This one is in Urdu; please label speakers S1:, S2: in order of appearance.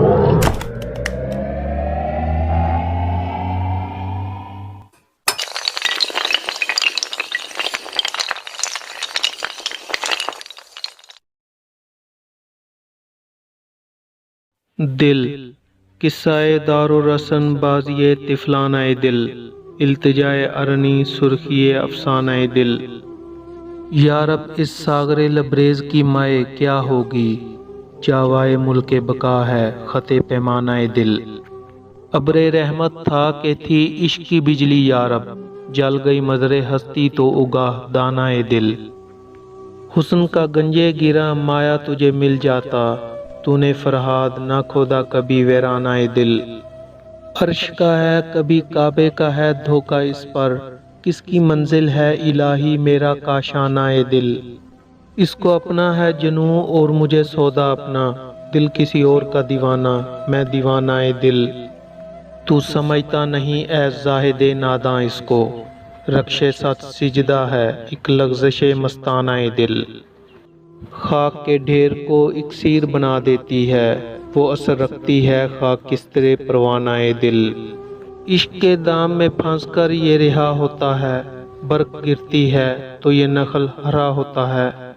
S1: دل، قصہ دار و رسن بازی طفلانہ دل، التجائے ارنی سرخی افسانہ دل۔ یا رب اس ساغر لبریز کی مائے کیا ہوگی، جاوائے ملک بقا ہے خط پیمانہ دل۔ ابر رحمت تھا کہ تھی عشق کی بجلی یا رب، جل گئی مزر ہستی تو اگاہ دانہ دل۔ حسن کا گنجے گرا مایا تجھے مل جاتا، تو نے فرہاد نہ کھودا کبھی ویرانہ دل۔ عرش کا ہے کبھی کعبے کا ہے دھوکہ اس پر، کس کی منزل ہے الہی میرا کاشانہ دل۔ اس کو اپنا ہے جنوں اور مجھے سودا اپنا، دل کسی اور کا دیوانہ میں دیوانہ دل۔ تو سمجھتا نہیں اے زاہد ناداں اس کو، رقش ست سجدہ ہے ایک لغزش مستانہ دل۔ خاک کے ڈھیر کو اکسیر بنا دیتی ہے، وہ اثر رکھتی ہے خاکستر پروانہ دل۔ عشق کے دام میں پھنس کر یہ رہا ہوتا ہے، برق گرتی ہے تو یہ نخل ہرا ہوتا ہے۔